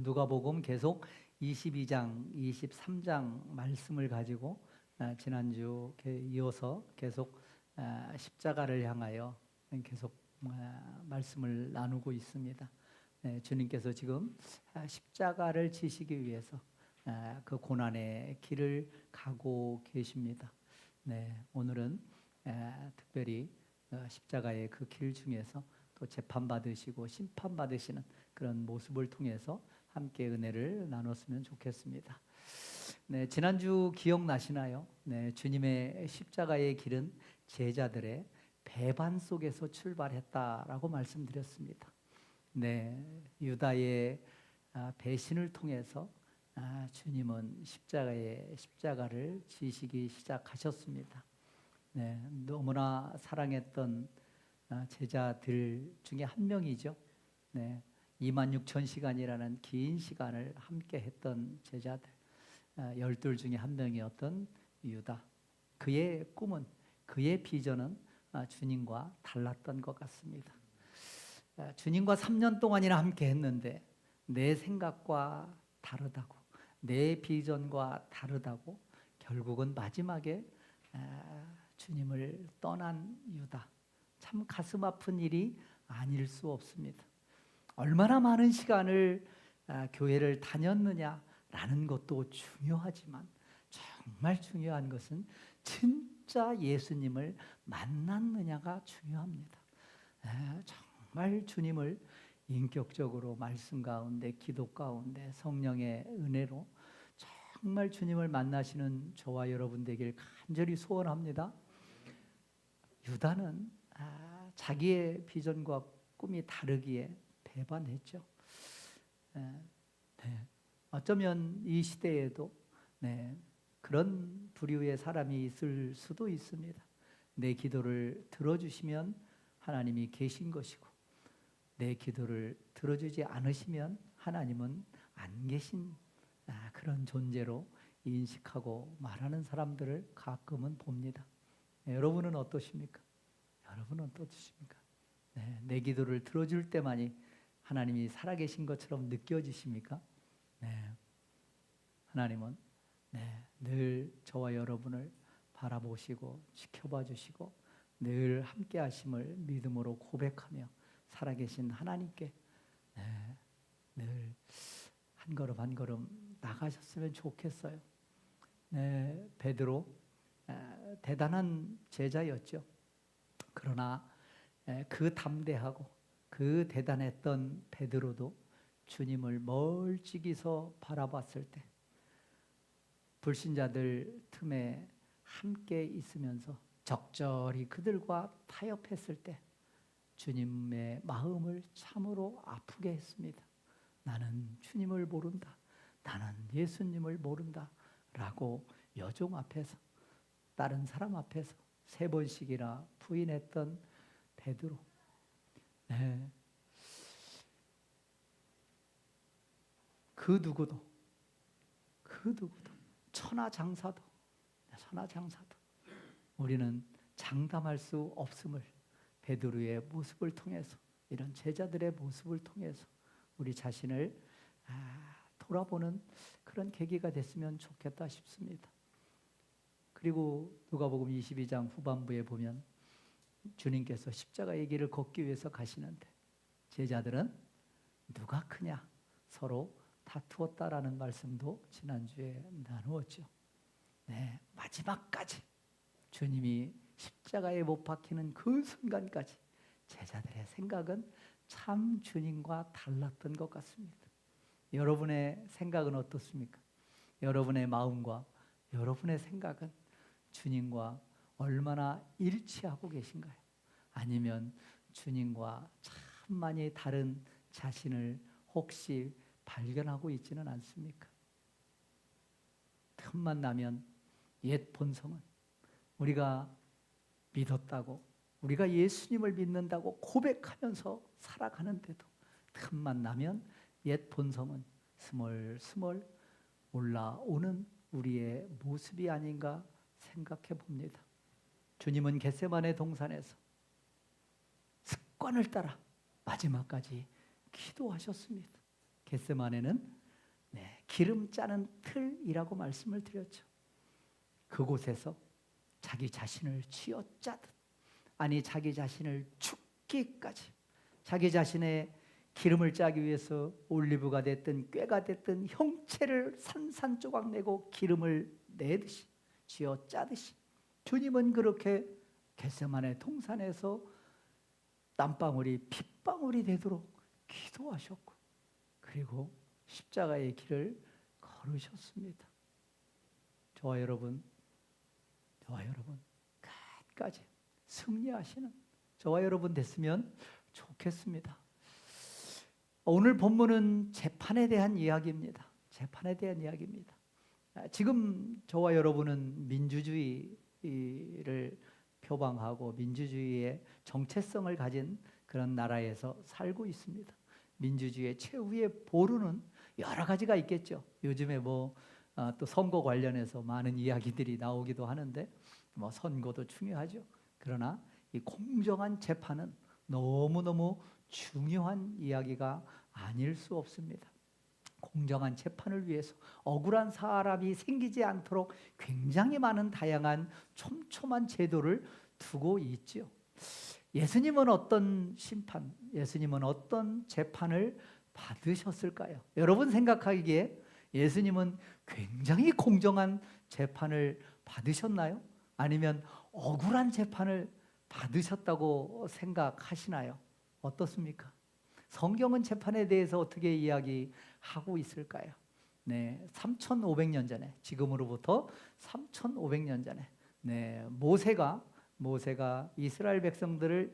누가복음 계속 22장, 23장 말씀을 가지고 지난주 이어서 계속 십자가를 향하여 계속 말씀을 나누고 있습니다. 주님께서 지금 십자가를 지시기 위해서 그 고난의 길을 가고 계십니다. 오늘은 특별히 십자가의 그 길 중에서 또 재판받으시고 심판받으시는 그런 모습을 통해서 함께 은혜를 나눴으면 좋겠습니다. 지난주 기억나시나요? 주님의 십자가의 길은 제자들의 배반 속에서 출발했다라고 말씀드렸습니다. 유다의 배신을 통해서 주님은 십자가를 지시기 시작하셨습니다. 너무나 사랑했던 제자들 중에 한 명이죠. 26,000시간이라는 긴 시간을 함께 했던 제자들, 12 중에 한 명이었던 유다. 그의 꿈은, 그의 비전은 주님과 달랐던 것 같습니다. 주님과 3년 동안이나 함께 했는데 내 생각과 다르다고, 내 비전과 다르다고 결국은 마지막에 주님을 떠난 유다. 참 가슴 아픈 일이 아닐 수 없습니다. 얼마나 많은 시간을 교회를 다녔느냐라는 것도 중요하지만 정말 중요한 것은 진짜 예수님을 만났느냐가 중요합니다. 정말 주님을 인격적으로 말씀 가운데, 기도 가운데, 성령의 은혜로 정말 주님을 만나시는 저와 여러분 되길 간절히 소원합니다. 유다는 자기의 비전과 꿈이 다르기에 배반했죠. 어쩌면 이 시대에도 그런 부류의 사람이 있을 수도 있습니다. 내 기도를 들어주시면 하나님이 계신 것이고, 내 기도를 들어주지 않으시면 하나님은 안 계신 그런 존재로 인식하고 말하는 사람들을 가끔은 봅니다. 여러분은 어떠십니까? 여러분은 어떠십니까? 내 기도를 들어줄 때만이 하나님이 살아계신 것처럼 느껴지십니까? 하나님은 늘 저와 여러분을 바라보시고 지켜봐 주시고 늘 함께 하심을 믿음으로 고백하며 살아계신 하나님께 늘 한 걸음 한 걸음 나가셨으면 좋겠어요. 베드로 대단한 제자였죠. 그러나 그 담대하고 그 대단했던 베드로도 주님을 멀찍이서 바라봤을 때, 불신자들 틈에 함께 있으면서 적절히 그들과 타협했을 때 주님의 마음을 참으로 아프게 했습니다. 나는 주님을 모른다, 나는 예수님을 모른다 라고 여종 앞에서, 다른 사람 앞에서 3번씩이나 부인했던 베드로. 그 누구도 천하장사도 우리는 장담할 수 없음을 베드로의 모습을 통해서, 이런 제자들의 모습을 통해서 우리 자신을 돌아보는 그런 계기가 됐으면 좋겠다 싶습니다. 그리고 누가복음 22장 후반부에 보면 주님께서 십자가의 길을 걷기 위해서 가시는데 제자들은 누가 크냐 서로 다투었다라는 말씀도 지난주에 나누었죠. 마지막까지 주님이 십자가에 못 박히는 그 순간까지 제자들의 생각은 참 주님과 달랐던 것 같습니다. 여러분의 생각은 어떻습니까? 여러분의 마음과 여러분의 생각은 주님과 얼마나 일치하고 계신가요? 아니면 주님과 참 많이 다른 자신을 혹시 발견하고 있지는 않습니까? 틈만 나면 옛 본성은, 우리가 믿었다고, 우리가 예수님을 믿는다고 고백하면서 살아가는데도 틈만 나면 옛 본성은 스멀스멀 올라오는 우리의 모습이 아닌가 생각해 봅니다. 주님은 겟세마네 동산에서 습관을 따라 마지막까지 기도하셨습니다. 겟세마네는 기름 짜는 틀이라고 말씀을 드렸죠. 그곳에서 자기 자신을 쥐어짜듯, 아니 자기 자신을 죽기까지, 자기 자신의 기름을 짜기 위해서 올리브가 됐든 꾀가 됐든 형체를 산산조각 내고 기름을 내듯이 쥐어짜듯이 주님은 그렇게 겟세마네 동산에서 땀방울이 핏방울이 되도록 기도하셨고, 그리고 십자가의 길을 걸으셨습니다. 저와 여러분 끝까지 승리하시는 저와 여러분 됐으면 좋겠습니다. 오늘 본문은 재판에 대한 이야기입니다. 재판에 대한 이야기입니다. 지금 저와 여러분은 민주주의를 표방하고 민주주의의 정체성을 가진 그런 나라에서 살고 있습니다. 민주주의의 최후의 보루는 여러 가지가 있겠죠. 요즘에 또 선거 관련해서 많은 이야기들이 나오기도 하는데 선거도 중요하죠. 그러나 이 공정한 재판은 너무너무 중요한 이야기가 아닐 수 없습니다. 공정한 재판을 위해서 억울한 사람이 생기지 않도록 굉장히 많은 다양한 촘촘한 제도를 두고 있죠. 예수님은 어떤 심판, 예수님은 어떤 재판을 받으셨을까요? 여러분 생각하기에 예수님은 굉장히 공정한 재판을 받으셨나요? 아니면 억울한 재판을 받으셨다고 생각하시나요? 어떻습니까? 성경은 재판에 대해서 어떻게 이야기하고 있을까요? 3,500년 전에, 지금으로부터 3,500년 전에 모세가 이스라엘 백성들을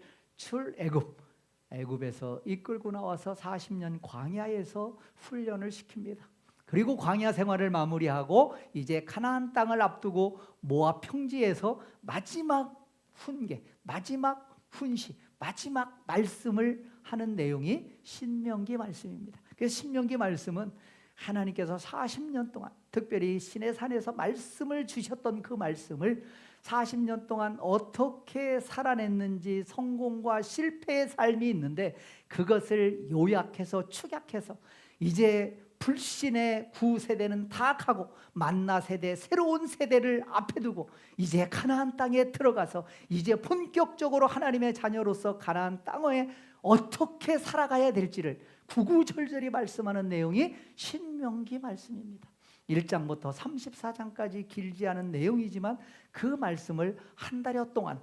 애굽에서 이끌고 나와서 40년 광야에서 훈련을 시킵니다. 그리고 광야 생활을 마무리하고 이제 가나안 땅을 앞두고 모압 평지에서 마지막 훈계, 마지막 훈시, 마지막 말씀을 하는 내용이 신명기 말씀입니다. 그래서 신명기 말씀은 하나님께서 40년 동안 특별히 시내산에서 말씀을 주셨던 그 말씀을 40년 동안 어떻게 살아냈는지, 성공과 실패의 삶이 있는데 그것을 요약해서 축약해서 이제 불신의 구세대는 다 가고 만나 세대, 새로운 세대를 앞에 두고 이제 가나안 땅에 들어가서 이제 본격적으로 하나님의 자녀로서 가나안 땅에 어떻게 살아가야 될지를 구구절절히 말씀하는 내용이 신명기 말씀입니다. 1장부터 34장까지 길지 않은 내용이지만 그 말씀을 한 달여 동안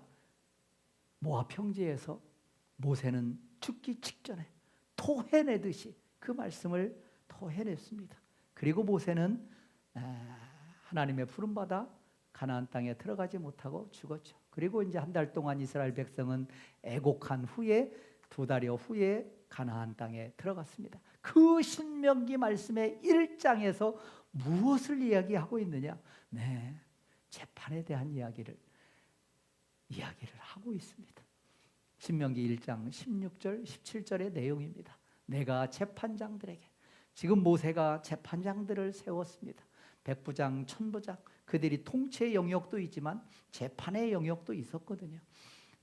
모압 평지에서 모세는 죽기 직전에 토해내듯이 그 말씀을 토해냈습니다. 그리고 모세는 하나님의 부름받아 가나안 땅에 들어가지 못하고 죽었죠. 그리고 이제 한 달 동안 이스라엘 백성은 애곡한 후에 2달여 후에 가나안 땅에 들어갔습니다. 그 신명기 말씀의 1장에서 무엇을 이야기하고 있느냐? 재판에 대한 이야기를 하고 있습니다. 신명기 1장 16절 17절의 내용입니다. 내가 재판장들에게, 지금 모세가 재판장들을 세웠습니다. 백부장, 천부장, 그들이 통치의 영역도 있지만 재판의 영역도 있었거든요.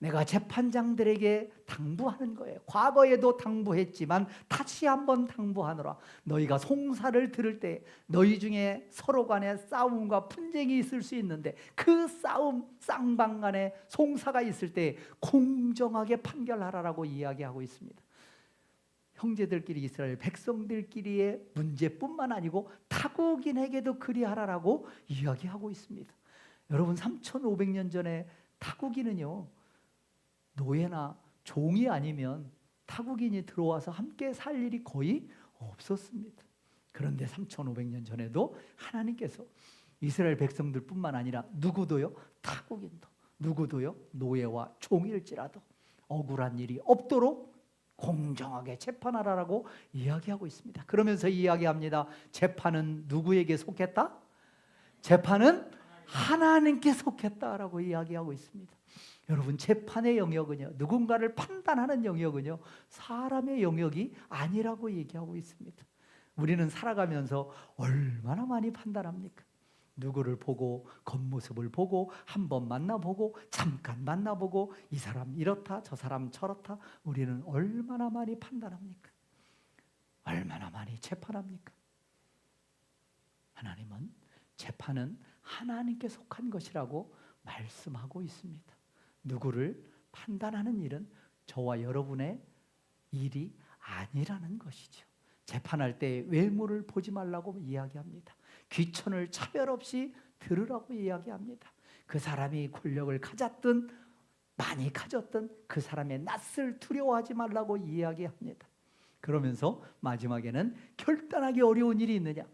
내가 재판장들에게 당부하는 거예요. 과거에도 당부했지만 다시 한번 당부하노라. 너희가 송사를 들을 때 너희 중에 서로 간에 싸움과 분쟁이 있을 수 있는데 그 싸움, 쌍방 간에 송사가 있을 때 공정하게 판결하라라고 이야기하고 있습니다. 형제들끼리, 이스라엘 백성들끼리의 문제뿐만 아니고 타국인에게도 그리하라라고 이야기하고 있습니다. 여러분, 3,500년 전에 타국인은요, 노예나 종이 아니면 타국인이 들어와서 함께 살 일이 거의 없었습니다. 그런데 3,500년 전에도 하나님께서 이스라엘 백성들뿐만 아니라 누구도요, 타국인도 누구도요, 노예와 종일지라도 억울한 일이 없도록 공정하게 재판하라라고 이야기하고 있습니다. 그러면서 이야기합니다. 재판은 누구에게 속했다? 재판은 하나님께 속했다라고 이야기하고 있습니다. 여러분, 재판의 영역은요, 누군가를 판단하는 영역은요, 사람의 영역이 아니라고 얘기하고 있습니다. 우리는 살아가면서 얼마나 많이 판단합니까? 누구를 보고, 겉모습을 보고, 한번 만나보고, 잠깐 만나보고, 이 사람 이렇다, 저 사람 저렇다. 우리는 얼마나 많이 판단합니까? 얼마나 많이 재판합니까? 하나님은 재판은 하나님께 속한 것이라고 말씀하고 있습니다. 누구를 판단하는 일은 저와 여러분의 일이 아니라는 것이죠. 재판할 때 외모를 보지 말라고 이야기합니다. 귀천을 차별 없이 들으라고 이야기합니다. 그 사람이 권력을 가졌든 많이 가졌든 그 사람의 낯을 두려워하지 말라고 이야기합니다. 그러면서 마지막에는 결단하기 어려운 일이 있느냐,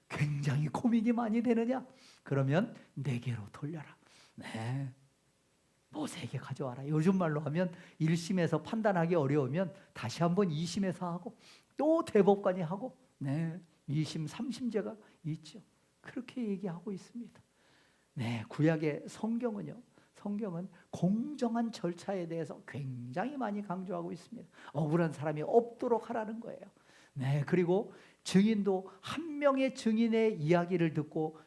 굉장히 고민이 많이 되느냐, 그러면 내게로 돌려라. 네, 모세에게 가져와라. 요즘 말로 하면 1심에서 판단하기 어려우면 다시 한번 2심에서 하고 또 대법관이 하고, 네, 2심 3심제가 있죠. 그렇게 얘기하고 있습니다. 네, 구약의 성경은 공정한 절차에 대해서 굉장히 많이 강조하고 있습니다. 억울한 사람이 없도록 하라는 거예요. 네, 그리고 증인도 한 명의 증인의 이야기를 듣고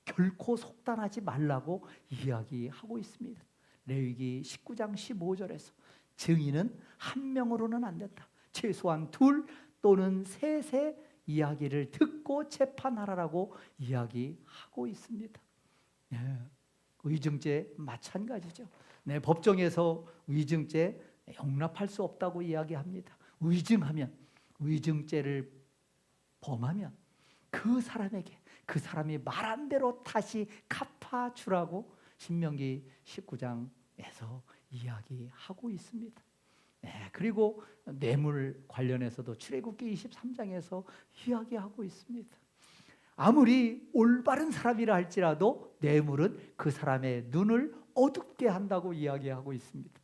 결코 속단하지 말라고 이야기하고 있습니다. 레위기 19장 15절에서 증인은 한 명으로는 안 된다. 최소한 둘 또는 셋의 이야기를 듣고 재판하라고 이야기하고 있습니다. 네, 의증죄 마찬가지죠. 네, 법정에서 의증죄 용납할 수 없다고 이야기합니다. 의증죄를 범하면 그 사람에게 그 사람이 말한 대로 다시 갚아주라고 신명기 19장에서 이야기하고 있습니다. 네, 그리고 뇌물 관련해서도 출애굽기 23장에서 이야기하고 있습니다. 아무리 올바른 사람이라 할지라도 뇌물은 그 사람의 눈을 어둡게 한다고 이야기하고 있습니다.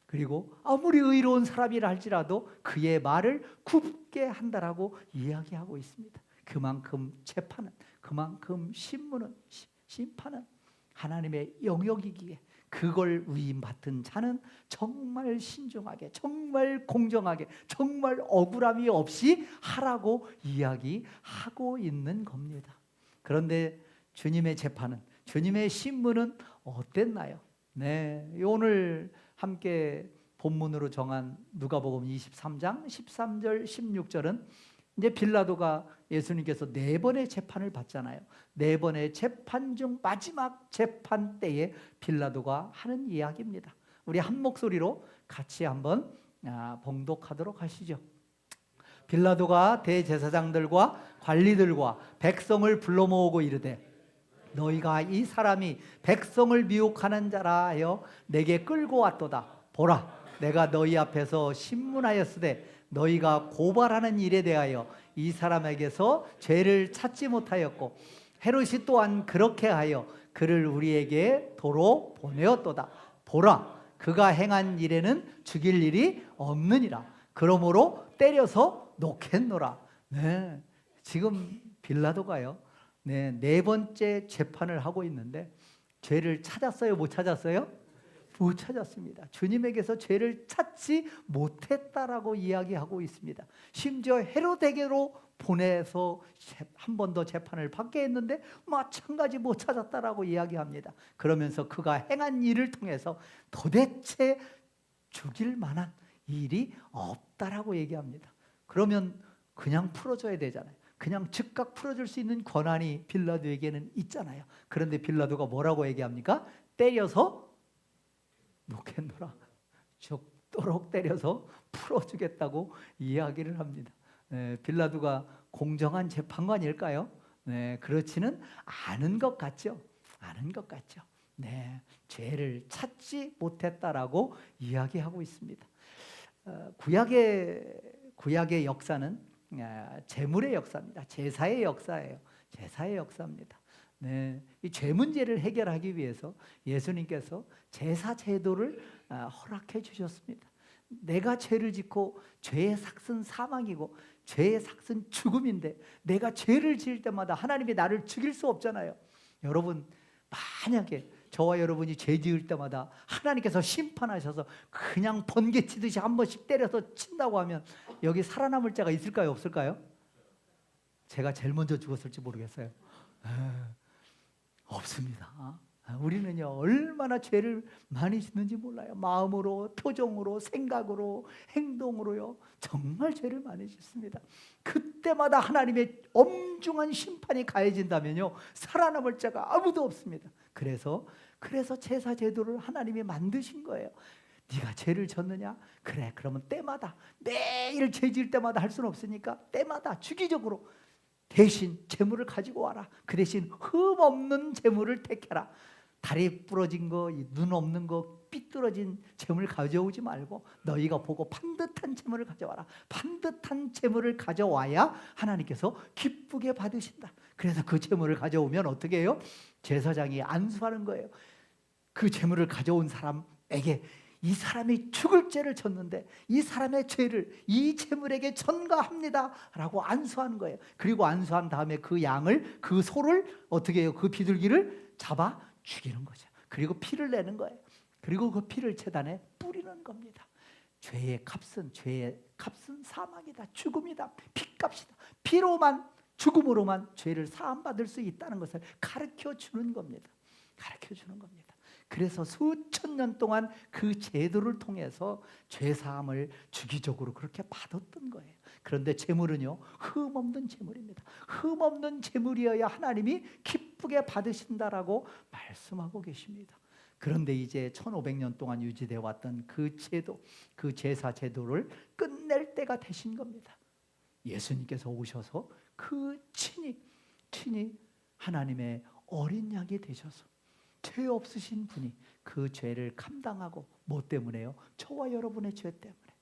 그리고 아무리 의로운 사람이라 할지라도 그의 말을 굽게 한다라고 이야기하고 있습니다. 그만큼 재판은, 그만큼 심판은 하나님의 영역이기에 그걸 위임받은 자는 정말 신중하게, 정말 공정하게, 정말 억울함이 없이 하라고 이야기하고 있는 겁니다. 그런데 주님의 재판은, 주님의 신문은 어땠나요? 네, 오늘 함께 본문으로 정한 누가복음 23장 13절 16절은 이제 빌라도가 예수님께서 4번의 재판을 받잖아요. 4번의 재판 중 마지막 재판 때에 빌라도가 하는 이야기입니다. 우리 한 목소리로 같이 한번 봉독하도록 하시죠. 빌라도가 대제사장들과 관리들과 백성을 불러 모으고 이르되 너희가 이 사람이 백성을 미혹하는 자라 하여 내게 끌고 왔도다. 보라, 내가 너희 앞에서 신문하였으되 너희가 고발하는 일에 대하여 이 사람에게서 죄를 찾지 못하였고 헤롯이 또한 그렇게 하여 그를 우리에게 도로 보내었도다. 보라, 그가 행한 일에는 죽일 일이 없느니라. 그러므로 때려서 놓겠노라. 네, 지금 빌라도가요, 네 번째 재판을 하고 있는데 죄를 찾았어요? 못 찾았어요? 못 찾았습니다. 주님에게서 죄를 찾지 못했다라고 이야기하고 있습니다. 심지어 헤롯에게로 보내서 한 번 더 재판을 받게 했는데 마찬가지 못 찾았다라고 이야기합니다. 그러면서 그가 행한 일을 통해서 도대체 죽일 만한 일이 없다라고 얘기합니다. 그러면 그냥 풀어줘야 되잖아요. 그냥 즉각 풀어줄 수 있는 권한이 빌라도에게는 있잖아요. 그런데 빌라도가 뭐라고 얘기합니까? 때려서 놓겠노라. 죽도록 때려서 풀어주겠다고 이야기를 합니다. 네, 빌라도가 공정한 재판관일까요? 네, 그렇지는 않은 것 같죠. 않은 것 같죠. 네, 죄를 찾지 못했다라고 이야기하고 있습니다. 구약의 역사는 제물의 역사입니다. 제사의 역사예요. 제사의 역사입니다. 네, 이 죄 문제를 해결하기 위해서 예수님께서 제사 제도를 허락해 주셨습니다. 내가 죄를 짓고 죄의 삭은 사망이고 죄의 삭은 죽음인데 내가 죄를 지을 때마다 하나님이 나를 죽일 수 없잖아요. 여러분, 만약에 저와 여러분이 죄 지을 때마다 하나님께서 심판하셔서 그냥 번개 치듯이 한 번씩 때려서 친다고 하면 여기 살아남을 자가 있을까요? 없을까요? 제가 제일 먼저 죽었을지 모르겠어요. 없습니다. 우리는요 얼마나 죄를 많이 짓는지 몰라요. 마음으로, 표정으로, 생각으로, 행동으로요 정말 죄를 많이 짓습니다. 그때마다 하나님의 엄중한 심판이 가해진다면요 살아남을 자가 아무도 없습니다. 그래서 제사 제도를 하나님이 만드신 거예요. 네가 죄를 졌느냐? 그래, 그러면 때마다, 매일 죄 지을 때마다 할 수는 없으니까 때마다 주기적으로 대신 제물을 가지고 와라. 그 대신 흠 없는 제물을 택해라. 다리 부러진 거, 눈 없는 거, 삐뚤어진 제물 가져오지 말고 너희가 보고 반듯한 제물을 가져와라. 반듯한 제물을 가져와야 하나님께서 기쁘게 받으신다. 그래서 그 제물을 가져오면 어떻게 해요? 제사장이 안수하는 거예요. 그 제물을 가져온 사람에게 이 사람이 죽을 죄를 졌는데 이 사람의 죄를 이 제물에게 전가합니다 라고 안수하는 거예요. 그리고 안수한 다음에 그 양을, 그 소를 어떻게 해요? 그 비둘기를 잡아 죽이는 거죠. 그리고 피를 내는 거예요. 그리고 그 피를 제단에 뿌리는 겁니다. 죄의 값은 사망이다, 죽음이다, 피값이다. 피로만, 죽음으로만 죄를 사함받을 수 있다는 것을 가르쳐 주는 겁니다. 가르쳐 주는 겁니다. 그래서 수천 년 동안 그 제도를 통해서 죄사함을 주기적으로 그렇게 받았던 거예요. 그런데 제물은요 흠 없는 제물입니다. 흠 없는 제물이어야 하나님이 기쁘게 받으신다라고 말씀하고 계십니다. 그런데 이제 1500년 동안 유지되어 왔던 그 제도, 그 제사 제도를 끝낼 때가 되신 겁니다. 예수님께서 오셔서 그 친히 하나님의 어린 양이 되셔서 죄 없으신 분이 그 죄를 감당하고, 뭐 때문에요? 저와 여러분의 죄 때문에.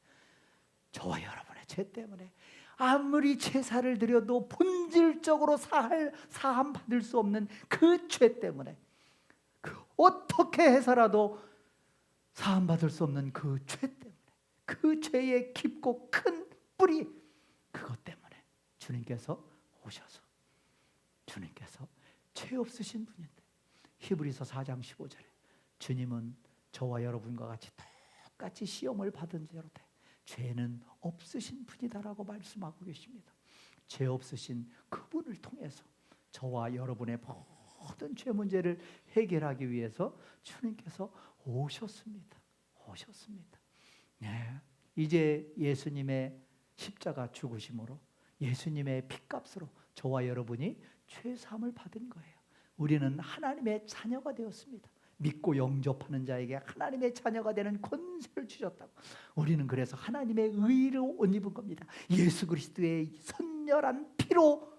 저와 여러분의 죄 때문에 아무리 제사를 드려도 본질적으로 사함 받을 수 없는 그 죄 때문에, 어떻게 해서라도 사함 받을 수 없는 그 죄 때문에, 그 죄의 깊고 큰 뿌리, 그것 때문에 주님께서 오셔서, 주님께서 죄 없으신 분인데, 히브리서 4장 15절에 주님은 저와 여러분과 같이 똑같이 시험을 받은 죄로 돼 죄는 없으신 분이다라고 말씀하고 계십니다. 죄 없으신 그분을 통해서 저와 여러분의 모든 죄 문제를 해결하기 위해서 주님께서 오셨습니다. 네. 이제 예수님의 십자가 죽으심으로, 예수님의 피값으로 저와 여러분이 죄 사함을 받은 거예요. 우리는 하나님의 자녀가 되었습니다. 믿고 영접하는 자에게 하나님의 자녀가 되는 권세를 주셨다고. 우리는 그래서 하나님의 의로 옷 입은 겁니다. 예수 그리스도의 선열한 피로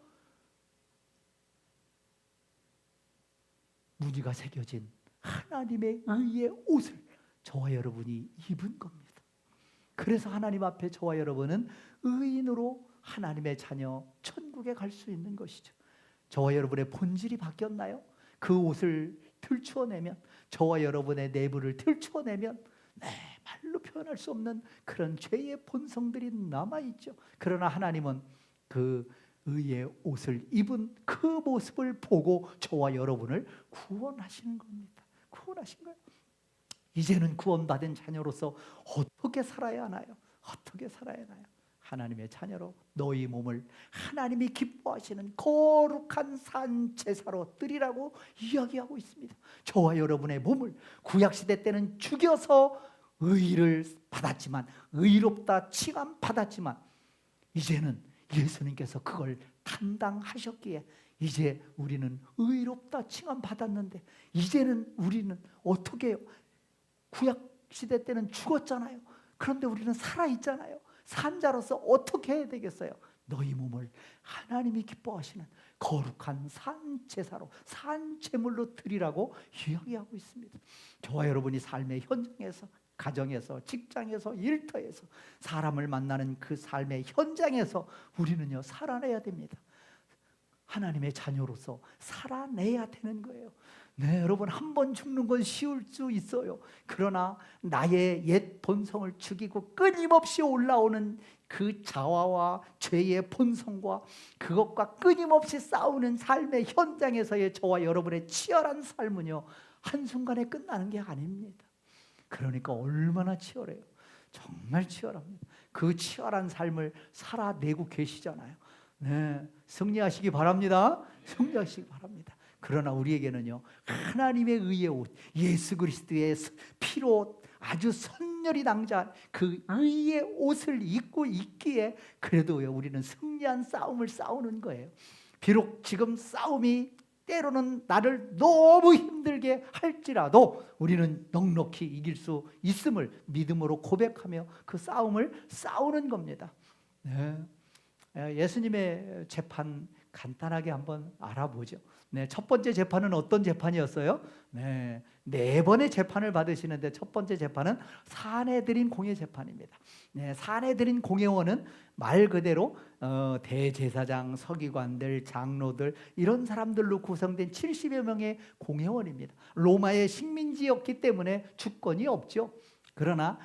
무늬가 새겨진 하나님의 의의 옷을 저와 여러분이 입은 겁니다. 그래서 하나님 앞에 저와 여러분은 의인으로 하나님의 자녀 천국에 갈 수 있는 것이죠. 저와 여러분의 본질이 바뀌었나요? 그 옷을 들추어내면, 저와 여러분의 내부를 들추어내면 말로 표현할 수 없는 그런 죄의 본성들이 남아있죠. 그러나 하나님은 그 의의 옷을 입은 그 모습을 보고 저와 여러분을 구원하시는 겁니다. 구원하신 거예요. 이제는 구원받은 자녀로서 어떻게 살아야 하나요? 어떻게 살아야 하나요? 하나님의 자녀로 너희 몸을 하나님이 기뻐하시는 거룩한 산제사로 드리라고 이야기하고 있습니다. 저와 여러분의 몸을 구약시대 때는 죽여서 의를 받았지만, 의롭다 칭함 받았지만, 이제는 예수님께서 그걸担당하셨기에 이제 우리는 의롭다 칭함 받았는데, 이제는 우리는 어떻게 해요? 구약시대 때는 죽었잖아요. 그런데 우리는 살아있잖아요. 산자로서 어떻게 해야 되겠어요? 너희 몸을 하나님이 기뻐하시는 거룩한 산제사로, 산제물로 드리라고 이야기하고 있습니다. 저와 여러분이 삶의 현장에서, 가정에서, 직장에서, 일터에서, 사람을 만나는 그 삶의 현장에서 우리는요 살아내야 됩니다. 하나님의 자녀로서 살아내야 되는 거예요. 네, 여러분, 한 번 죽는 건 쉬울 수 있어요. 그러나 나의 옛 본성을 죽이고 끊임없이 올라오는 그 자아와 죄의 본성과 그것과 끊임없이 싸우는 삶의 현장에서의 저와 여러분의 치열한 삶은요 한순간에 끝나는 게 아닙니다. 그러니까 얼마나 치열해요. 정말 치열합니다. 그 치열한 삶을 살아내고 계시잖아요. 네, 승리하시기 바랍니다. 승리하시기 바랍니다. 그러나 우리에게는요, 하나님의 의의 옷, 예수 그리스도의 피로 아주 선멸이 낭자한 그 의의 옷을 입고 있기에 그래도요, 우리는 승리한 싸움을 싸우는 거예요. 비록 지금 싸움이 때로는 나를 너무 힘들게 할지라도 우리는 넉넉히 이길 수 있음을 믿음으로 고백하며 그 싸움을 싸우는 겁니다. 네. 예수님의 재판 간단하게 한번 알아보죠. 네, 첫 번째 재판은 어떤 재판이었어요? 네 번의 재판을 받으시는데 첫 번째 재판은 사내들인 공회 재판입니다. 네, 사내들인 공회원은 말 그대로 대제사장, 서기관들, 장로들 이런 사람들로 구성된 70여 명의 공회원입니다. 로마의 식민지였기 때문에 주권이 없죠. 그러나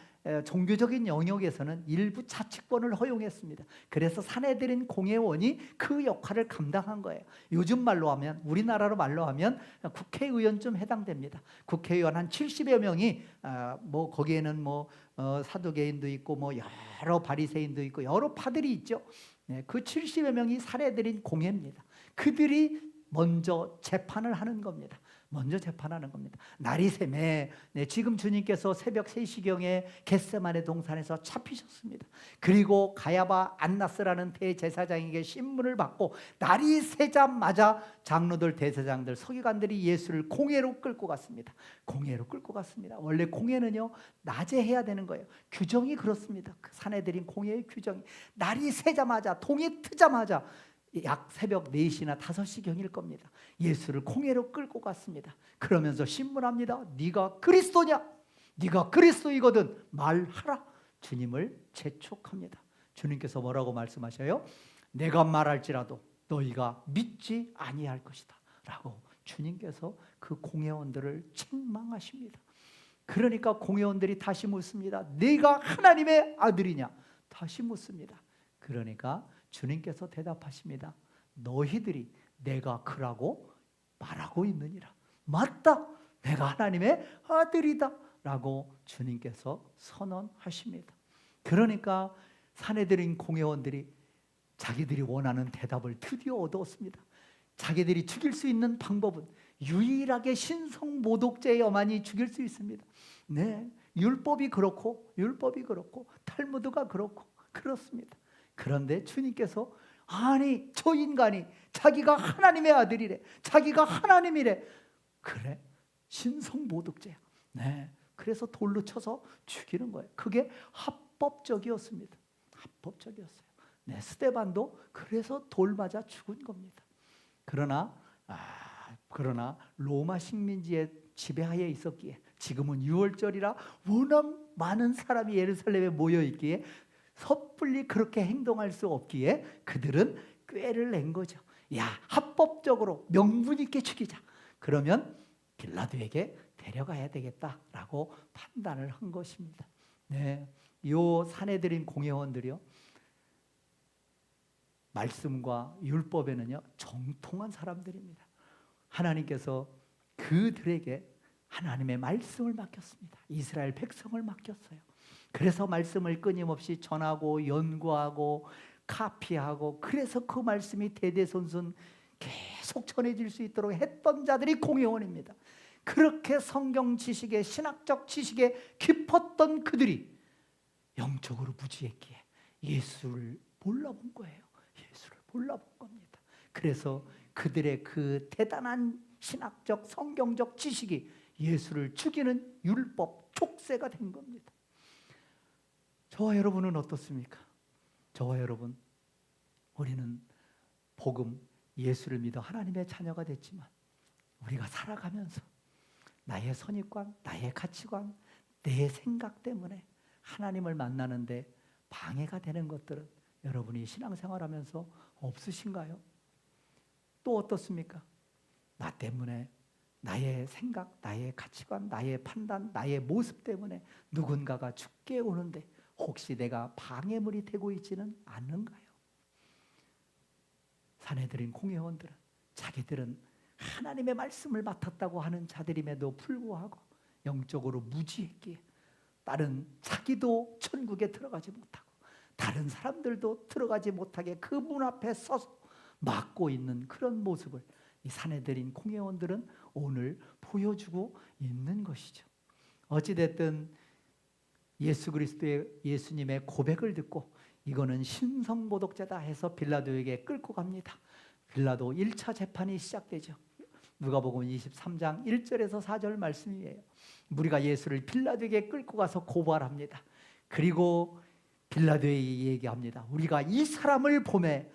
종교적인 영역에서는 일부 자치권을 허용했습니다. 그래서 사내들인 공회원이 그 역할을 감당한 거예요. 요즘 말로 하면, 우리나라로 말로 하면 국회의원쯤 해당됩니다. 국회의원 한 70여 명이 뭐 거기에는 뭐 사두개인도 있고 뭐 여러 바리새인도 있고 여러 파들이 있죠. 네, 그 70여 명이 사내들인 공회입니다. 그들이 먼저 재판을 하는 겁니다. 먼저 재판하는 겁니다. 날이 새매 지금 주님께서 새벽 3시경에 겟세마네 동산에서 잡히셨습니다. 그리고 가야바 안나스라는 대제사장에게 신문을 받고 날이 새자마자 장로들, 대제사장들, 서기관들이 예수를 공회로 끌고 갔습니다. 공회로 끌고 갔습니다. 원래 공회는요, 낮에 해야 되는 거예요. 규정이 그렇습니다. 그 사내들인 공회의 규정이 날이 새자마자, 동이 트자마자 약 새벽 4시나 5시경일 겁니다. 예수를 공회로 끌고 갔습니다. 그러면서 신문합니다. 네가 그리스도냐? 네가 그리스도이거든 말하라. 주님을 재촉합니다. 주님께서 뭐라고 말씀하셔요? 내가 말할지라도 너희가 믿지 아니할 것이다 라고 주님께서 그 공회원들을 책망하십니다. 그러니까 공회원들이 다시 묻습니다. 네가 하나님의 아들이냐? 다시 묻습니다. 그러니까 주님께서 대답하십니다. 너희들이 내가 그라고 말하고 있느니라. 맞다, 내가 하나님의 아들이다 라고 주님께서 선언하십니다. 그러니까 사내들인 공회원들이 자기들이 원하는 대답을 드디어 얻었습니다. 자기들이 죽일 수 있는 방법은 유일하게 신성모독죄여만이 죽일 수 있습니다. 네, 율법이 그렇고 탈무드가 그렇습니다. 그런데 주님께서 아니 저 인간이 자기가 하나님의 아들이래, 자기가 하나님이래. 그래, 신성모독죄야. 네, 그래서 돌로 쳐서 죽이는 거예요. 그게 합법적이었습니다. 합법적이었어요. 네, 스데반도 그래서 돌 맞아 죽은 겁니다. 그러나 로마 식민지의 지배하에 있었기에, 지금은 6월절이라 워낙 많은 사람이 예루살렘에 모여 있기에 섣불리 그렇게 행동할 수 없기에 그들은 꾀를 낸 거죠. 야, 합법적으로 명분 있게 죽이자. 그러면 빌라도에게 데려가야 되겠다라고 판단을 한 것입니다. 네, 요 사내들인 공회원들이요, 말씀과 율법에는요 정통한 사람들입니다. 하나님께서 그들에게 하나님의 말씀을 맡겼습니다. 이스라엘 백성을 맡겼어요. 그래서 말씀을 끊임없이 전하고 연구하고 카피하고, 그래서 그 말씀이 대대손손 계속 전해질 수 있도록 했던 자들이 공회원입니다. 그렇게 성경 지식에, 신학적 지식에 깊었던 그들이 영적으로 무지했기에 예수를 몰라본 거예요. 예수를 몰라본 겁니다. 그래서 그들의 그 대단한 신학적, 성경적 지식이 예수를 죽이는 율법 족쇄가 된 겁니다. 저와 여러분은 어떻습니까? 저와 여러분, 우리는 복음, 예수를 믿어 하나님의 자녀가 됐지만 우리가 살아가면서 나의 선입관, 나의 가치관, 내 생각 때문에 하나님을 만나는데 방해가 되는 것들은 여러분이 신앙생활하면서 없으신가요? 또 어떻습니까? 나 때문에, 나의 생각, 나의 가치관, 나의 판단, 나의 모습 때문에 누군가가 죽게 오는데 혹시 내가 방해물이 되고 있지는 않는가요? 사내들인 공회원들은 자기들은 하나님의 말씀을 맡았다고 하는 자들임에도 불구하고 영적으로 무지했기에 다른 자기도 천국에 들어가지 못하고 다른 사람들도 들어가지 못하게 그 문 앞에 서서 막고 있는 그런 모습을 이 사내들인 공회원들은 오늘 보여주고 있는 것이죠. 어찌됐든 예수 그리스도의 예수님의 고백을 듣고 이거는 신성모독죄다 해서 빌라도에게 끌고 갑니다. 빌라도 1차 재판이 시작되죠. 누가복음 23장 1절에서 4절 말씀이에요. 무리가 예수를 빌라도에게 끌고 가서 고발합니다. 그리고 빌라도에게 얘기합니다. 우리가 이 사람을 보매,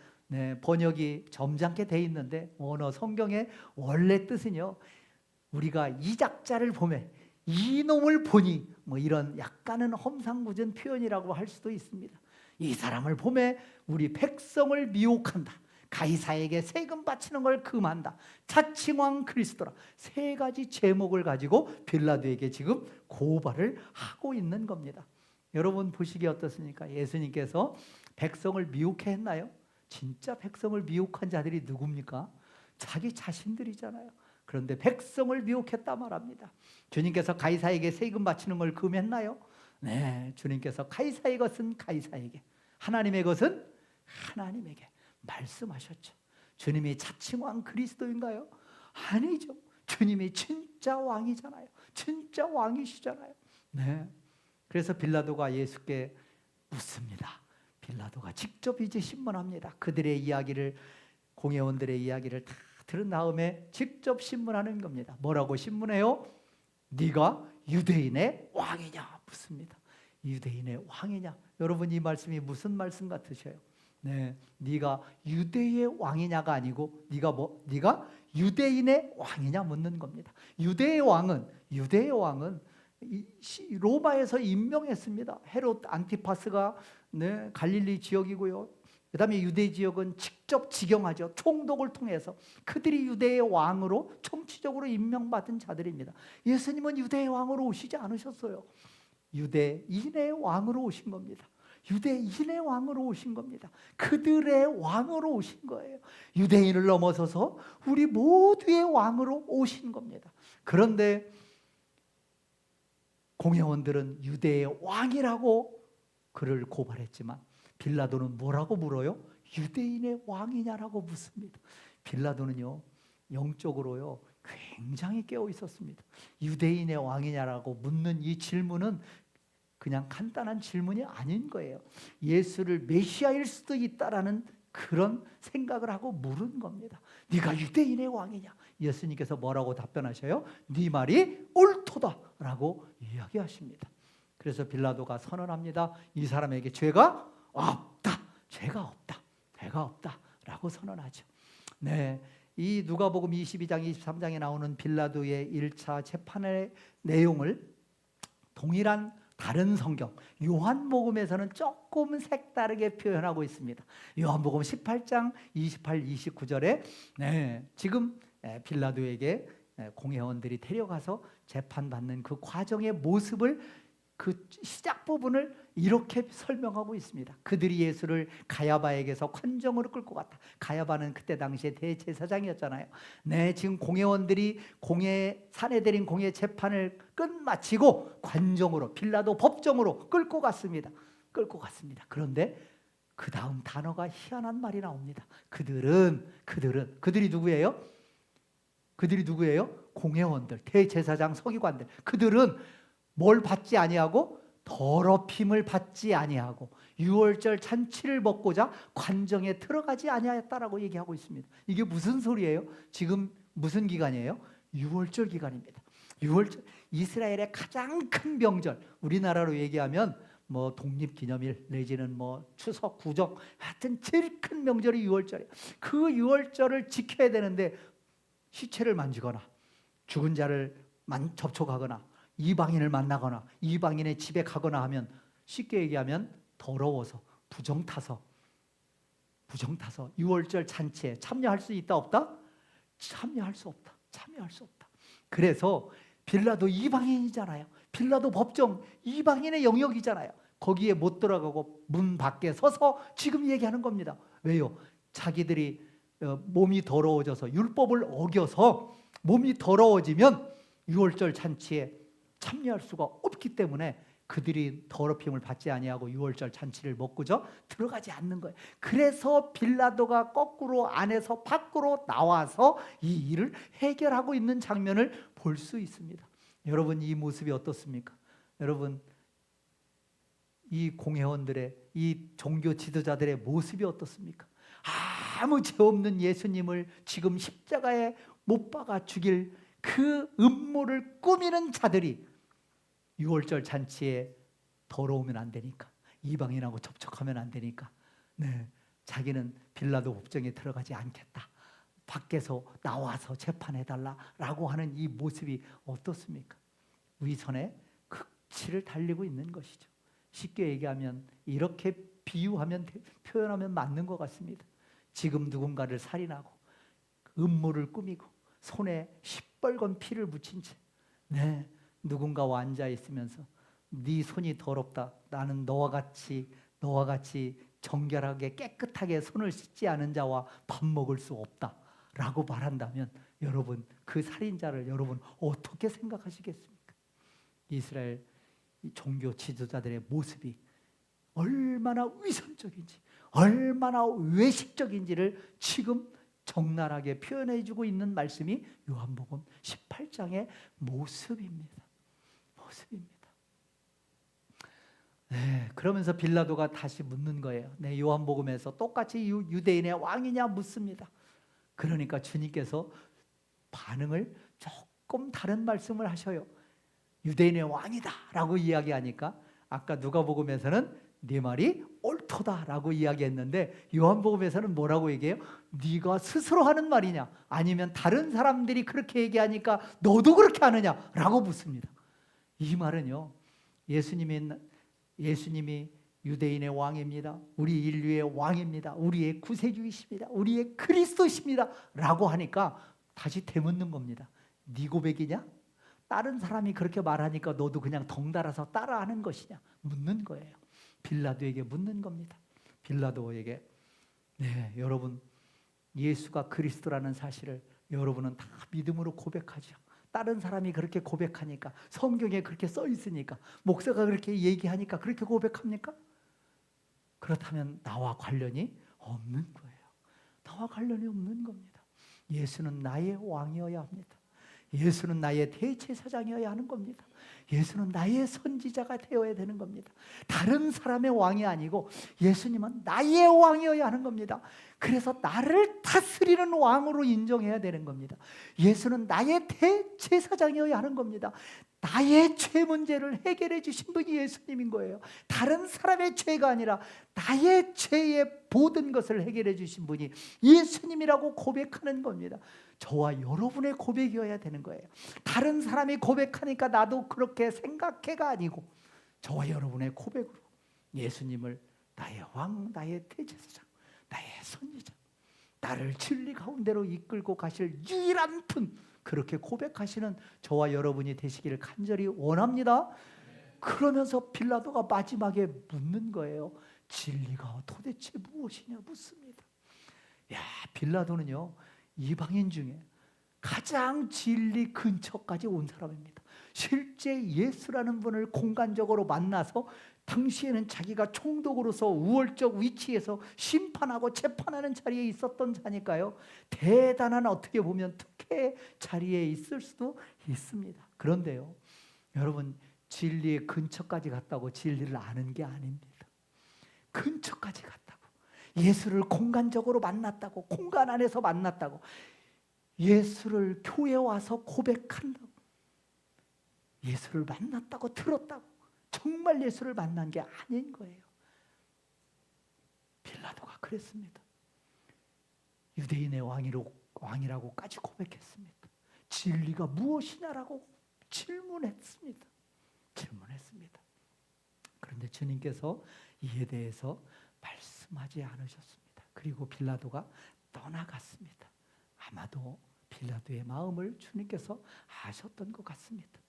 번역이 점잖게 돼 있는데 언어 성경의 원래 뜻은요, 우리가 이 작자를 보매, 이놈을 보니, 뭐 이런 약간은 험상궂은 표현이라고 할 수도 있습니다. 이 사람을 보매 우리 백성을 미혹한다. 가이사에게 세금 바치는 걸 금한다. 자칭왕 그리스도라. 세 가지 제목을 가지고 빌라도에게 지금 고발을 하고 있는 겁니다. 여러분 보시기에 어떻습니까? 예수님께서 백성을 미혹해 했나요? 진짜 백성을 미혹한 자들이 누굽니까? 자기 자신들이잖아요. 그런데 백성을 미혹했다 말합니다. 주님께서 가이사에게 세금 바치는 걸 금했나요? 네, 주님께서 가이사의 것은 가이사에게, 하나님의 것은 하나님에게 말씀하셨죠. 주님이 자칭왕 그리스도인가요? 아니죠. 주님이 진짜 왕이잖아요. 진짜 왕이시잖아요. 네. 그래서 빌라도가 예수께 묻습니다. 빌라도가 직접 이제 신문합니다. 그들의 이야기를, 공회원들의 이야기를 다 들은 다음에 직접 신문하는 겁니다. 뭐라고 신문해요? 네가 유대인의 왕이냐 묻습니다. 유대인의 왕이냐? 여러분 이 말씀이 무슨 말씀 같으셔요? 네, 네가 유대의 왕이냐가 아니고 네가 유대인의 왕이냐 묻는 겁니다. 유대의 왕은 로마에서 임명했습니다. 헤롯 안티파스가 갈릴리 지역이고요. 그 다음에 유대 지역은 직접 지경하죠. 총독을 통해서 그들이 유대의 왕으로 정치적으로 임명받은 자들입니다. 예수님은 유대의 왕으로 오시지 않으셨어요. 유대인의 왕으로 오신 겁니다. 유대인의 왕으로 오신 겁니다. 그들의 왕으로 오신 거예요. 유대인을 넘어서서 우리 모두의 왕으로 오신 겁니다. 그런데 공회원들은 유대의 왕이라고 그를 고발했지만 빌라도는 뭐라고 물어요? 유대인의 왕이냐라고 묻습니다. 빌라도는요, 영적으로요 굉장히 깨어 있었습니다. 유대인의 왕이냐라고 묻는 이 질문은 그냥 간단한 질문이 아닌 거예요. 예수를 메시아일 수도 있다라는 그런 생각을 하고 물은 겁니다. 네가 유대인의 왕이냐? 예수님께서 뭐라고 답변하셔요? 네 말이 옳도다라고 이야기하십니다. 그래서 빌라도가 선언합니다. 이 사람에게 죄가 없다. 죄가 없다라고 선언하죠. 네, 이 누가복음 22장 23장에 나오는 빌라도의 1차 재판의 내용을 동일한 다른 성경 요한복음에서는 조금 색다르게 표현하고 있습니다. 요한복음 18장 28, 29절에 지금 빌라도에게 공회원들이 데려가서 재판받는 그 과정의 모습을, 그 시작 부분을 이렇게 설명하고 있습니다. 그들이 예수를 가야바에게서 관정으로 끌고 갔다. 가야바는 그때 당시에 대제사장이었잖아요. 지금 공회원들이 사내들인 공회 재판을 끝마치고 관정으로, 빌라도 법정으로 끌고 갔습니다. 그런데 그 다음 단어가 희한한 말이 나옵니다. 그들이 누구예요? 공회원들, 대제사장, 서기관들. 그들은 뭘 받지 아니하고 더럽힘을 받지 아니하고 유월절 잔치를 먹고자 관정에 들어가지 아니하였다라고 얘기하고 있습니다. 이게 무슨 소리예요? 지금 무슨 기간이에요? 유월절 기간입니다. 유월절, 이스라엘의 가장 큰 명절, 우리나라로 얘기하면 뭐 독립기념일 내지는 뭐 추석, 구정, 하여튼 제일 큰 명절이 유월절이에요. 그 유월절을 지켜야 되는데 시체를 만지거나 죽은 자를 접촉하거나 이방인을 만나거나 이방인의 집에 가거나 하면, 쉽게 얘기하면 더러워서 부정타서 유월절 잔치에 참여할 수 있다 없다? 참여할 수 없다. 그래서 빌라도 이방인이잖아요. 빌라도 법정 이방인의 영역이잖아요. 거기에 못 들어가고 문 밖에 서서 지금 얘기하는 겁니다. 왜요? 자기들이 몸이 더러워져서, 율법을 어겨서 몸이 더러워지면 유월절 잔치에 참여할 수가 없기 때문에 그들이 더럽힘을 받지 아니하고 유월절 잔치를 먹고저 들어가지 않는 거예요. 그래서 빌라도가 거꾸로 안에서 밖으로 나와서 이 일을 해결하고 있는 장면을 볼 수 있습니다. 여러분, 이 모습이 어떻습니까? 여러분, 이 공회원들의, 이 종교 지도자들의 모습이 어떻습니까? 아무 죄 없는 예수님을 지금 십자가에 못 박아 죽일 그 음모를 꾸미는 자들이 유월절 잔치에 더러우면 안 되니까, 이방인하고 접촉하면 안 되니까, 네, 자기는 빌라도 법정에 들어가지 않겠다, 밖에서 나와서 재판해달라라고 하는 이 모습이 어떻습니까? 위선의 극치를 달리고 있는 것이죠. 쉽게 얘기하면 이렇게 비유하면, 표현하면 맞는 것 같습니다. 지금 누군가를 살인하고 음모를 꾸미고 손에 시뻘건 피를 묻힌 채, 네, 누군가와 앉아 있으면서 네 손이 더럽다, 나는 너와 같이 정결하게 깨끗하게 손을 씻지 않은 자와 밥 먹을 수 없다 라고 말한다면, 여러분, 그 살인자를 여러분 어떻게 생각하시겠습니까? 이스라엘 종교 지도자들의 모습이 얼마나 위선적인지, 얼마나 외식적인지를 지금 적나라하게 표현해주고 있는 말씀이 요한복음 18장의 모습입니다. 네, 그러면서 빌라도가 다시 묻는 거예요. 네, 요한복음에서 똑같이 유대인의 왕이냐 묻습니다. 그러니까 주님께서 반응을 조금 다른 말씀을 하셔요. 유대인의 왕이다 라고 이야기하니까, 아까 누가복음에서는 네 말이 옳도다 라고 이야기했는데, 요한복음에서는 뭐라고 얘기해요? 네가 스스로 하는 말이냐, 아니면 다른 사람들이 그렇게 얘기하니까 너도 그렇게 하느냐 라고 묻습니다. 이 말은요, 예수님이 유대인의 왕입니다, 우리 인류의 왕입니다, 우리의 구세주이십니다, 우리의 그리스도십니다 라고 하니까 다시 되묻는 겁니다. 네 고백이냐? 다른 사람이 그렇게 말하니까 너도 그냥 덩달아서 따라하는 것이냐? 묻는 거예요. 빌라도에게 묻는 겁니다. 빌라도에게, 네, 여러분, 예수가 그리스도라는 사실을 여러분은 다 믿음으로 고백하죠. 다른 사람이 그렇게 고백하니까, 성경에 그렇게 써 있으니까, 목사가 그렇게 얘기하니까 그렇게 고백합니까? 그렇다면 나와 관련이 없는 거예요. 나와 관련이 없는 겁니다. 예수는 나의 왕이어야 합니다. 예수는 나의 대제사장이어야 하는 겁니다. 예수는 나의 선지자가 되어야 되는 겁니다. 다른 사람의 왕이 아니고 예수님은 나의 왕이어야 하는 겁니다. 그래서 나를 다스리는 왕으로 인정해야 되는 겁니다. 예수는 나의 대제사장이어야 하는 겁니다. 나의 죄 문제를 해결해 주신 분이 예수님인 거예요. 다른 사람의 죄가 아니라 나의 죄의 모든 것을 해결해 주신 분이 예수님이라고 고백하는 겁니다. 저와 여러분의 고백이어야 되는 거예요. 다른 사람이 고백하니까 나도 그렇게 생각해가 아니고, 저와 여러분의 고백으로 예수님을 나의 왕, 나의 대제사장, 나의 선지자, 나를 진리 가운데로 이끌고 가실 유일한 분, 그렇게 고백하시는 저와 여러분이 되시기를 간절히 원합니다. 그러면서 빌라도가 마지막에 묻는 거예요. 진리가 도대체 무엇이냐 묻습니다. 야, 빌라도는요, 이방인 중에 가장 진리 근처까지 온 사람입니다. 실제 예수라는 분을 공간적으로 만나서 당시에는 자기가 총독으로서 우월적 위치에서 심판하고 재판하는 자리에 있었던 자니까요, 대단한, 어떻게 보면 특혜 자리에 있을 수도 있습니다. 그런데요, 여러분, 진리의 근처까지 갔다고 진리를 아는 게 아닙니다. 근처까지 갔다고, 예수를 공간적으로 만났다고, 공간 안에서 만났다고, 예수를 교회에 와서 고백한다고, 예수를 만났다고, 들었다고, 정말 예수를 만난 게 아닌 거예요. 빌라도가 그랬습니다. 유대인의 왕이라고까지 고백했습니다. 진리가 무엇이냐라고 질문했습니다. 그런데 주님께서 이에 대해서 말씀하지 않으셨습니다. 그리고 빌라도가 떠나갔습니다. 아마도 빌라도의 마음을 주님께서 아셨던 것 같습니다.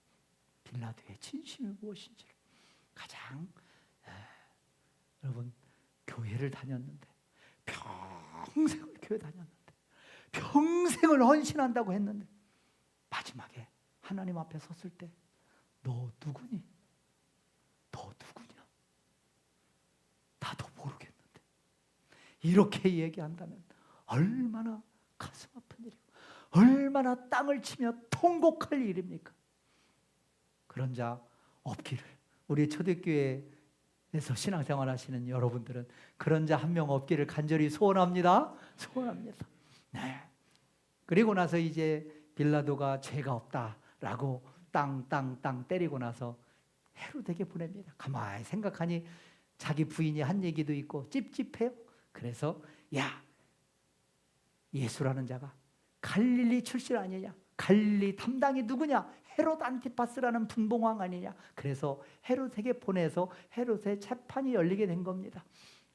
빌라도의 진심이 무엇인지를. 가장, 여러분, 교회를 다녔는데, 평생을 교회 다녔는데, 평생을 헌신한다고 했는데, 마지막에 하나님 앞에 섰을 때 너 누구니? 너 이렇게 얘기한다면 얼마나 가슴 아픈 일이고 얼마나 땅을 치며 통곡할 일입니까? 그런 자 없기를, 우리 초대교회에서 신앙생활 하시는 여러분들은 그런 자 한 명 없기를 간절히 소원합니다. 소원합니다. 네. 그리고 나서 이제 빌라도가 죄가 없다라고 땅 때리고 나서 헤롯에게 보냅니다. 가만히 생각하니 자기 부인이 한 얘기도 있고 찝찝해요. 그래서 야, 예수라는 자가 갈릴리 출신 아니냐? 갈릴리 담당이 누구냐? 헤롯 안티파스라는 분봉왕 아니냐? 그래서 헤롯에게 보내서 헤롯의 재판이 열리게 된 겁니다.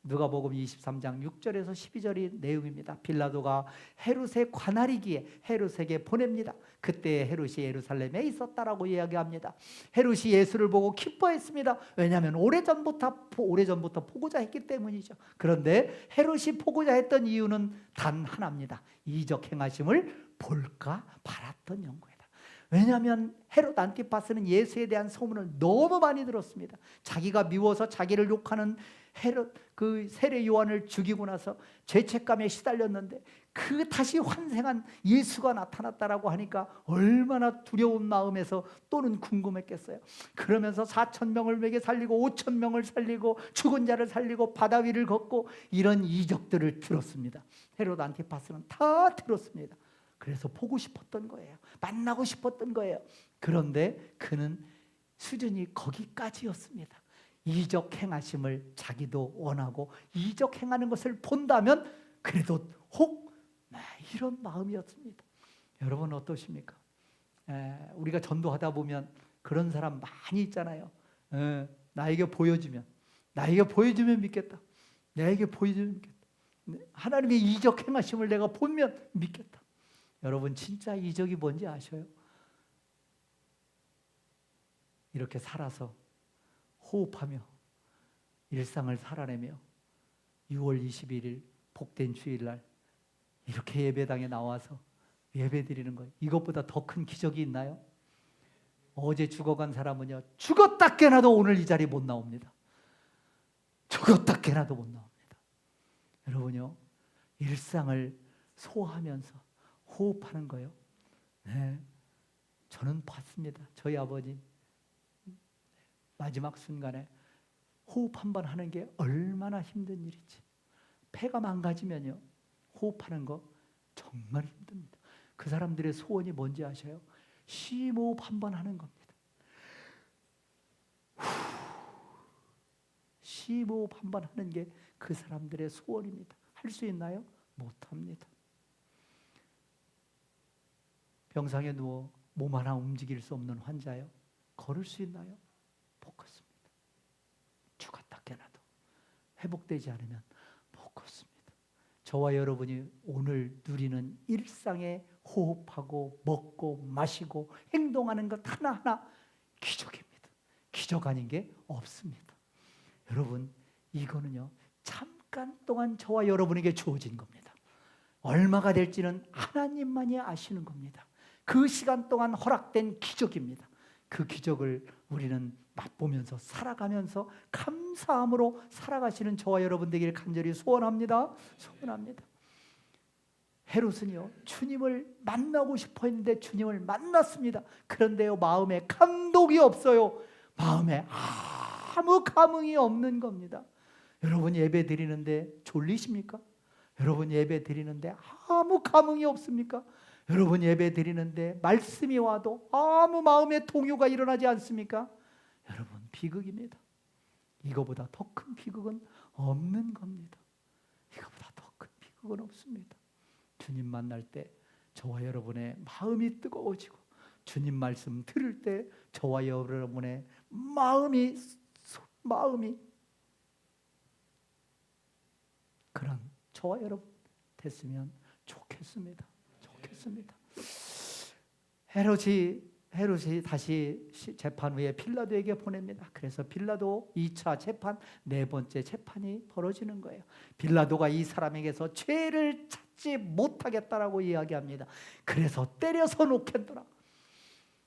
누가복음 23장 6절에서 12절이 내용입니다. 빌라도가 헤롯의 관할이기에 헤롯에게 보냅니다. 그때 헤롯이 예루살렘에 있었다라고 이야기합니다. 헤롯이 예수를 보고 기뻐했습니다. 왜냐하면 오래전부터 보고자 했기 때문이죠. 그런데 헤롯이 보고자 했던 이유는 단 하나입니다. 이적 행하심을 볼까 말았던 연고이다. 왜냐하면 헤롯 안티파스는 예수에 대한 소문을 너무 많이 들었습니다. 자기가 미워서 자기를 욕하는 헤롯, 그 세례 요한을 죽이고 나서 죄책감에 시달렸는데 그 다시 환생한 예수가 나타났다라고 하니까 얼마나 두려운 마음에서 또는 궁금했겠어요. 그러면서 4,000명을 먹여 살리고 5,000명을 살리고 죽은 자를 살리고 바다 위를 걷고 이런 이적들을 들었습니다. 헤롯 안티파스는 다 들었습니다. 그래서 보고 싶었던 거예요. 만나고 싶었던 거예요. 그런데 그는 수준이 거기까지였습니다. 이적 행하심을 자기도 원하고 이적 행하는 것을 본다면 그래도 혹 이런 마음이었습니다. 여러분 어떠십니까? 우리가 전도하다 보면 그런 사람 많이 있잖아요. 나에게 보여주면 믿겠다. 나에게 보여주면 믿겠다. 하나님의 이적 행하심을 내가 보면 믿겠다. 여러분 진짜 이적이 뭔지 아셔요? 이렇게 살아서 호흡하며 일상을 살아내며 6월 21일 복된 주일날 이렇게 예배당에 나와서 예배드리는 거예요. 이것보다 더 큰 기적이 있나요? 어제 죽어간 사람은요, 죽었다 깨나도 오늘 이 자리 못 나옵니다. 죽었다 깨나도 못 나옵니다. 여러분요, 일상을 소화하면서 호흡하는 거예요. 네, 저는 봤습니다. 저희 아버지 마지막 순간에 호흡 한 번 하는 게 얼마나 힘든 일인지. 폐가 망가지면요, 호흡하는 거 정말 힘듭니다. 그 사람들의 소원이 뭔지 아셔요? 심호흡 한 번 하는 겁니다. 심호흡 한 번 하는 게 그 사람들의 소원입니다. 할 수 있나요? 못합니다. 병상에 누워 몸 하나 움직일 수 없는 환자요, 걸을 수 있나요? 못 걷습니다. 죽었다 깨나도 회복되지 않으면 못 걷습니다. 저와 여러분이 오늘 누리는 일상에 호흡하고 먹고 마시고 행동하는 것 하나하나 기적입니다. 기적 아닌 게 없습니다. 여러분, 이거는요, 잠깐 동안 저와 여러분에게 주어진 겁니다. 얼마가 될지는 하나님만이 아시는 겁니다. 그 시간 동안 허락된 기적입니다. 그 기적을 우리는 맛보면서 살아가면서 감사함으로 살아가시는 저와 여러분 되기를 간절히 소원합니다. 소원합니다. 헤롯은요, 주님을 만나고 싶어 했는데 주님을 만났습니다. 그런데요, 마음에 감동이 없어요. 마음에 아무 감흥이 없는 겁니다. 여러분 예배 드리는데 졸리십니까? 여러분 예배 드리는데 아무 감흥이 없습니까? 여러분 예배 드리는데 말씀이 와도 아무 마음의 동요가 일어나지 않습니까? 여러분 비극입니다. 이거보다 더 큰 비극은 없는 겁니다. 이거보다 더 큰 비극은 없습니다. 주님 만날 때 저와 여러분의 마음이 뜨거워지고 주님 말씀 들을 때 저와 여러분의 마음이 그런 저와 여러분 됐으면 좋겠습니다. 헤롯이 다시 재판 후에 빌라도에게 보냅니다. 그래서 빌라도 2차 재판, 네 번째 재판이 벌어지는 거예요. 빌라도가 이 사람에게서 죄를 찾지 못하겠다라고 이야기합니다. 그래서 때려서 놓겠더라.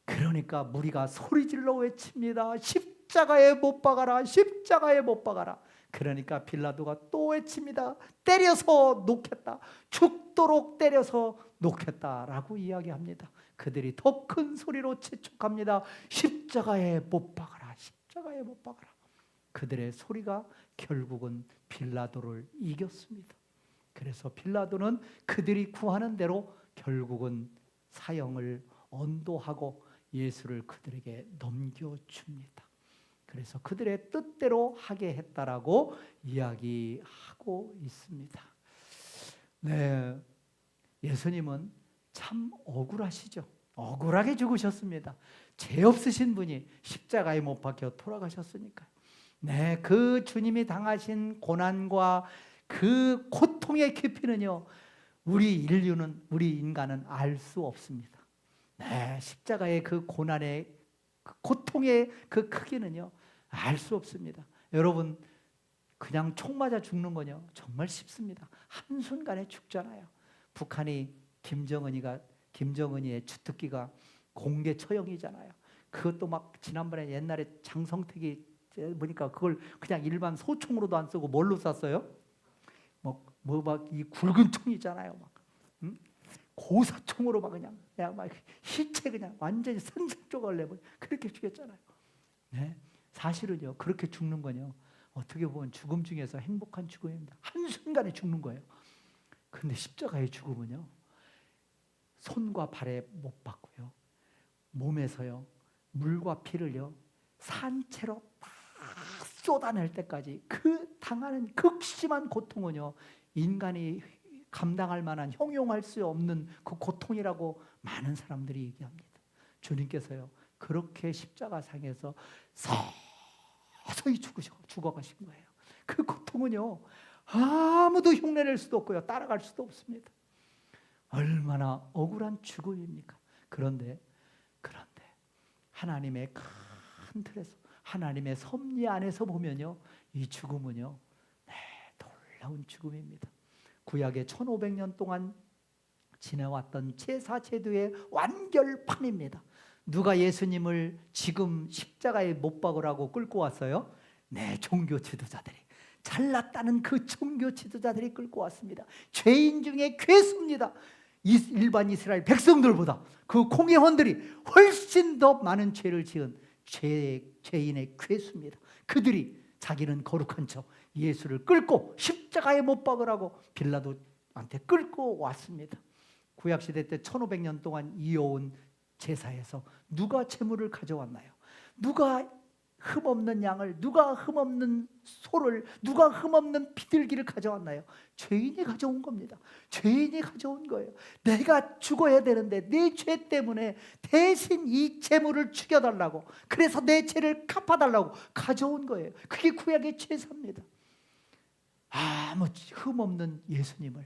그러니까 무리가 소리질러 외칩니다. 십자가에 못 박아라, 십자가에 못 박아라. 그러니까 빌라도가 또 외칩니다. 때려서 놓겠다. 죽도록 때려서 놓겠다라고 이야기합니다. 그들이 더 큰 소리로 재촉합니다. 십자가에 못 박아라. 십자가에 못 박아라. 그들의 소리가 결국은 빌라도를 이겼습니다. 그래서 빌라도는 그들이 구하는 대로 결국은 사형을 언도하고 예수를 그들에게 넘겨줍니다. 그래서 그들의 뜻대로 하게 했다라고 이야기하고 있습니다. 네, 예수님은 참 억울하시죠. 억울하게 죽으셨습니다. 죄 없으신 분이 십자가에 못 박혀 돌아가셨으니까요. 네, 그 주님이 당하신 고난과 그 고통의 깊이는요, 우리 인간은 알 수 없습니다. 네, 십자가의 그 고난의 그 고통의 그 크기는요, 알 수 없습니다. 여러분, 그냥 총 맞아 죽는 건요, 정말 쉽습니다. 한순간에 죽잖아요. 북한이 김정은이의 주특기가 공개 처형이잖아요. 그것도 막 지난번에 옛날에 장성택이 보니까 그걸 그냥 일반 소총으로도 안 쓰고 뭘로 쐈어요? 막 이 굵은 총이잖아요. 막 고사총으로 막 그냥 막 시체 그냥 완전히 선생 쪽을 내버려 그렇게 죽였잖아요. 네, 사실은요 그렇게 죽는 건요 어떻게 보면 죽음 중에서 행복한 죽음입니다. 한 순간에 죽는 거예요. 그런데 십자가의 죽음은요 손과 발에 못 박고요 몸에서요 물과 피를요 산채로 다 쏟아낼 때까지 그 당하는 극심한 고통은요 인간이 감당할 만한 형용할 수 없는 그 고통이라고 많은 사람들이 얘기합니다. 주님께서요 그렇게 십자가상에서 서서히 죽어가신 거예요. 그 고통은요 아무도 흉내낼 수도 없고요 따라갈 수도 없습니다. 얼마나 억울한 죽음입니까? 그런데 하나님의 큰 틀에서 하나님의 섭리 안에서 보면요 이 죽음은요 놀라운 죽음입니다. 구약의 1500년 동안 지내왔던 제사 제도의 완결판입니다. 누가 예수님을 지금 십자가에 못 박으라고 끌고 왔어요? 네, 종교 지도자들이. 잘났다는 그 종교 지도자들이 끌고 왔습니다. 죄인 중에 괴수입니다. 일반 이스라엘 백성들보다 그 공회원들이 훨씬 더 많은 죄를 지은 죄인의 괴수입니다. 그들이 자기는 거룩한 척 예수를 끌고 십자가에 못 박으라고 빌라도한테 끌고 왔습니다. 구약시대 때 1500년 동안 이어온 제사에서 누가 제물을 가져왔나요? 누가 흠없는 양을, 누가 흠없는 소를, 누가 흠없는 비둘기를 가져왔나요? 죄인이 가져온 겁니다. 죄인이 가져온 거예요. 내가 죽어야 되는데 내 죄 때문에 대신 이 제물을 죽여달라고, 그래서 내 죄를 갚아달라고 가져온 거예요. 그게 구약의 제사입니다. 아무 흠없는 예수님을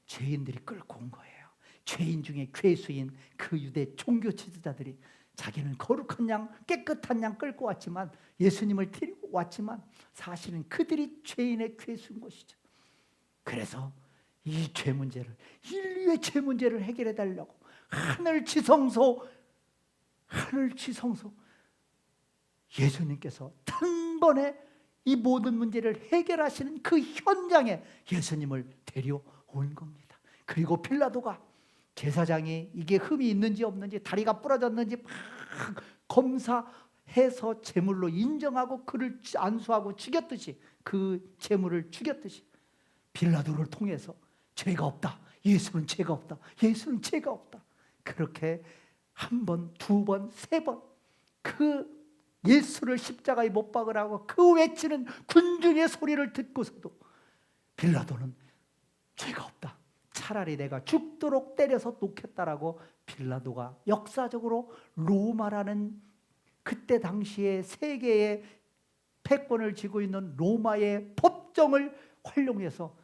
죄인들이 끌고 온 거예요. 죄인 중에 괴수인 그 유대 종교 지도자들이 자기는 거룩한 양, 깨끗한 양 끌고 왔지만, 예수님을 데리고 왔지만 사실은 그들이 죄인의 괴수인 것이죠. 그래서 이 죄 문제를, 인류의 죄 문제를 해결해 달라고 하늘지성소 예수님께서 단번에 이 모든 문제를 해결하시는 그 현장에 예수님을 데려온 겁니다. 그리고 빌라도가, 제사장이 이게 흠이 있는지 없는지, 다리가 부러졌는지 막 검사해서 제물로 인정하고 그를 안수하고 죽였듯이, 그 제물을 죽였듯이 빌라도를 통해서 죄가 없다, 예수는 죄가 없다, 예수는 죄가 없다, 그렇게 한 번, 두 번, 세 번 그 예수를 십자가에 못 박으라고 그 외치는 군중의 소리를 듣고서도 빌라도는 죄가 없다, 차라리 내가 죽도록 때려서 놓겠다라고 빌라도가 역사적으로 로마라는 그때 당시에 세계의 패권을 쥐고 있는 로마의 법정을 활용해서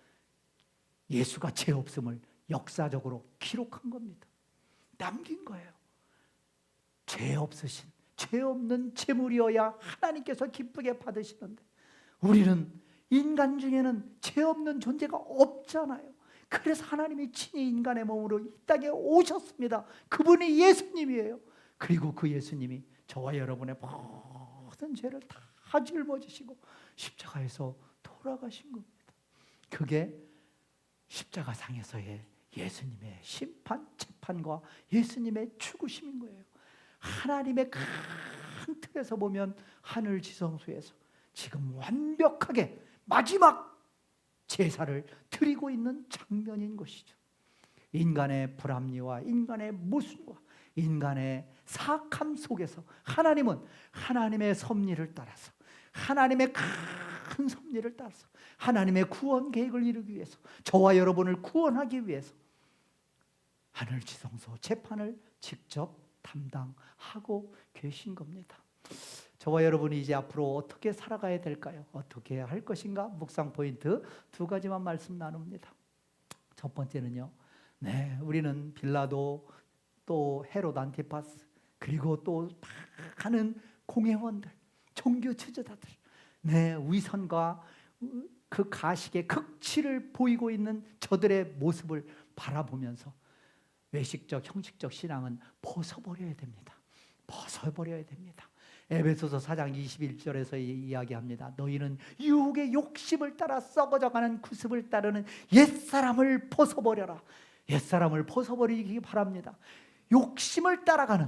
예수가 죄 없음을 역사적으로 기록한 겁니다. 남긴 거예요. 죄 없으신, 죄 없는 제물이어야 하나님께서 기쁘게 받으시는데, 우리는 인간 중에는 죄 없는 존재가 없잖아요. 그래서 하나님이 친히 인간의 몸으로 이 땅에 오셨습니다. 그분이 예수님이에요. 그리고 그 예수님이 저와 여러분의 모든 죄를 다 짊어지시고 십자가에서 돌아가신 겁니다. 그게 십자가상에서의 예수님의 심판, 재판과 예수님의 죽으심인 거예요. 하나님의 큰 틀에서 보면 하늘 지성소에서 지금 완벽하게 마지막 제사를 드리고 있는 장면인 것이죠. 인간의 불합리와 인간의 모순과 인간의 사악함 속에서 하나님은 하나님의 섭리를 따라서, 하나님의 큰 섭리를 따라서, 하나님의 구원 계획을 이루기 위해서, 저와 여러분을 구원하기 위해서 하늘지성소 재판을 직접 담당하고 계신 겁니다. 저와 여러분이 이제 앞으로 어떻게 살아가야 될까요? 어떻게 할 것인가? 묵상 포인트 2가지만 말씀 나눕니다. 첫 번째는요, 우리는 빌라도, 또 헤롯 안티파스, 그리고 또 많은 공회원들, 종교 지도자들, 위선과 그 가식의 극치를 보이고 있는 저들의 모습을 바라보면서 외식적, 형식적 신앙은 벗어버려야 됩니다. 벗어버려야 됩니다. 에베소서 4장 21절에서 이야기합니다. 너희는 유혹의 욕심을 따라 썩어져가는 구습을 따르는 옛사람을 벗어버려라. 옛사람을 벗어버리기 바랍니다. 욕심을 따라가는,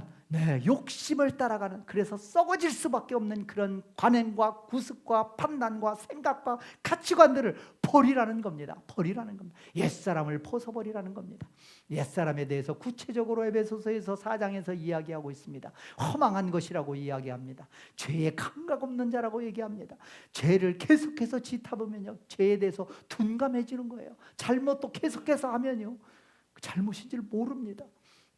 욕심을 따라가는, 그래서 썩어질 수밖에 없는 그런 관행과 구습과 판단과 생각과 가치관들을 버리라는 겁니다. 버리라는 겁니다. 옛사람을 벗어버리라는 겁니다. 옛사람에 대해서 구체적으로 에베소서에서 4장에서 이야기하고 있습니다. 허망한 것이라고 이야기합니다. 죄에 감각 없는 자라고 얘기합니다. 죄를 계속해서 짓밟으면요, 죄에 대해서 둔감해지는 거예요. 잘못도 계속해서 하면요, 잘못인지를 모릅니다.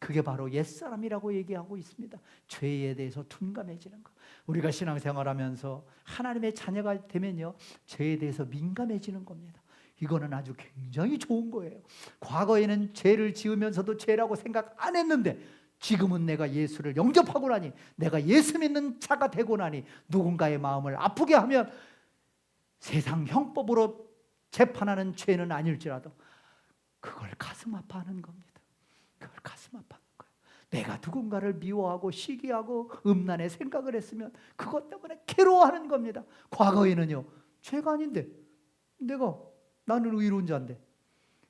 그게 바로 옛사람이라고 얘기하고 있습니다. 죄에 대해서 둔감해지는 것. 우리가 신앙생활하면서 하나님의 자녀가 되면요, 죄에 대해서 민감해지는 겁니다. 이거는 아주 굉장히 좋은 거예요. 과거에는 죄를 지으면서도 죄라고 생각 안 했는데 지금은 내가 예수를 영접하고 나니, 내가 예수 믿는 자가 되고 나니 누군가의 마음을 아프게 하면 세상 형법으로 재판하는 죄는 아닐지라도 그걸 가슴 아파하는 겁니다. 그걸 가슴 아파하는 거예요. 내가 누군가를 미워하고 시기하고 음란의 생각을 했으면 그것 때문에 괴로워하는 겁니다. 과거에는요, 죄가 아닌데 나는 의로운 자인데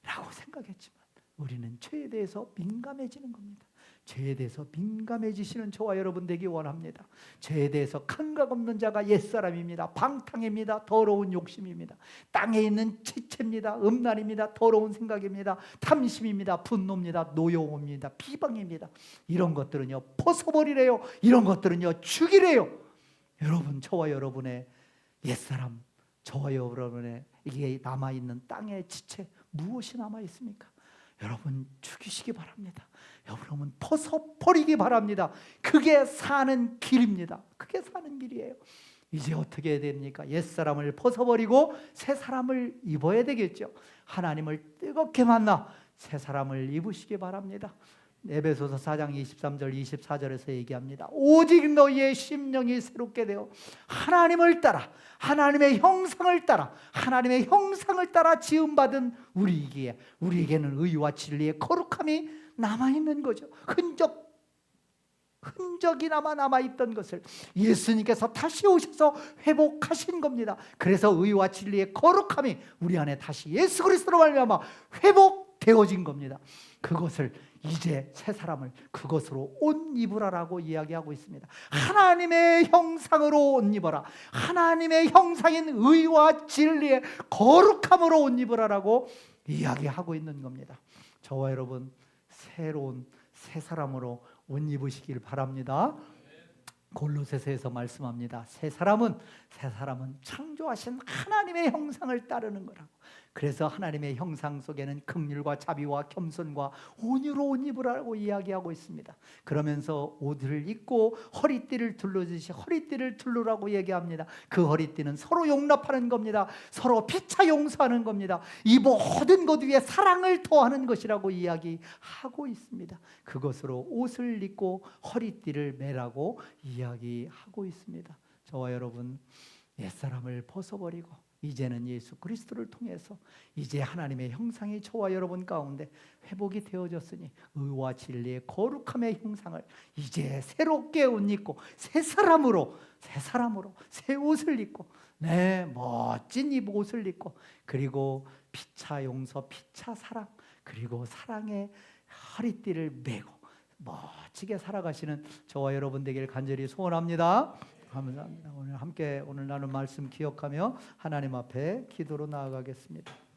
라고 생각했지만 우리는 죄에 대해서 민감해지는 겁니다. 죄에 대해서 민감해지시는 저와 여러분 되기 원합니다. 죄에 대해서 감각 없는 자가 옛사람입니다. 방탕입니다. 더러운 욕심입니다. 땅에 있는 지체입니다. 음란입니다. 더러운 생각입니다. 탐심입니다. 분노입니다. 노여움입니다. 비방입니다. 이런 것들은요, 벗어버리래요. 이런 것들은요, 죽이래요. 여러분, 저와 여러분의 옛사람, 저와 여러분의 이게 남아있는 땅의 지체 무엇이 남아있습니까? 여러분, 죽이시기 바랍니다. 여러분, 벗어버리기 바랍니다. 그게 사는 길입니다. 그게 사는 길이에요. 이제 어떻게 해야 됩니까? 옛사람을 벗어버리고 새 사람을 입어야 되겠죠. 하나님을 뜨겁게 만나 새 사람을 입으시기 바랍니다. 에베소서 4장 23절 24절에서 얘기합니다. 오직 너희의 심령이 새롭게 되어 하나님을 따라, 하나님의 형상을 따라, 하나님의 형상을 따라 지음받은 우리에게는 의와 진리의 거룩함이 남아있는 거죠. 흔적이 남아있던 것을 예수님께서 다시 오셔서 회복하신 겁니다. 그래서 의와 진리의 거룩함이 우리 안에 다시 예수 그리스도로 말미암아 회복되어진 겁니다. 그것을 이제 새 사람을 그것으로 옷 입으라라고 이야기하고 있습니다. 하나님의 형상으로 옷 입어라. 하나님의 형상인 의와 진리의 거룩함으로 옷 입으라라고 이야기하고 있는 겁니다. 저와 여러분, 새로운 새 사람으로 옷 입으시길 바랍니다. 골로새서에서 말씀합니다. 새 사람은 창조하신 하나님의 형상을 따르는 거라고. 그래서 하나님의 형상 속에는 긍휼과 자비와 겸손과 온유로 옷 입으라고 이야기하고 있습니다. 그러면서 옷을 입고 허리띠를 둘러주시 허리띠를 둘러라고 얘기합니다. 그 허리띠는 서로 용납하는 겁니다. 서로 피차 용서하는 겁니다. 이 모든 것 위에 사랑을 더하는 것이라고 이야기하고 있습니다. 그것으로 옷을 입고 허리띠를 매라고 이야기하고 있습니다. 저와 여러분, 옛사람을 벗어버리고 이제는 예수 그리스도를 통해서 이제 하나님의 형상이 저와 여러분 가운데 회복이 되어졌으니 의와 진리의 거룩함의 형상을 이제 새롭게 옷 입고 새 사람으로 새 옷을 입고 멋진 이 옷을 입고 그리고 피차 용서, 피차 사랑, 그리고 사랑의 허리띠를 메고 멋지게 살아가시는 저와 여러분 되기를 간절히 소원합니다. 감사합니다. 오늘 함께 오늘 나눈 말씀 기억하며 하나님 앞에 기도로 나아가겠습니다.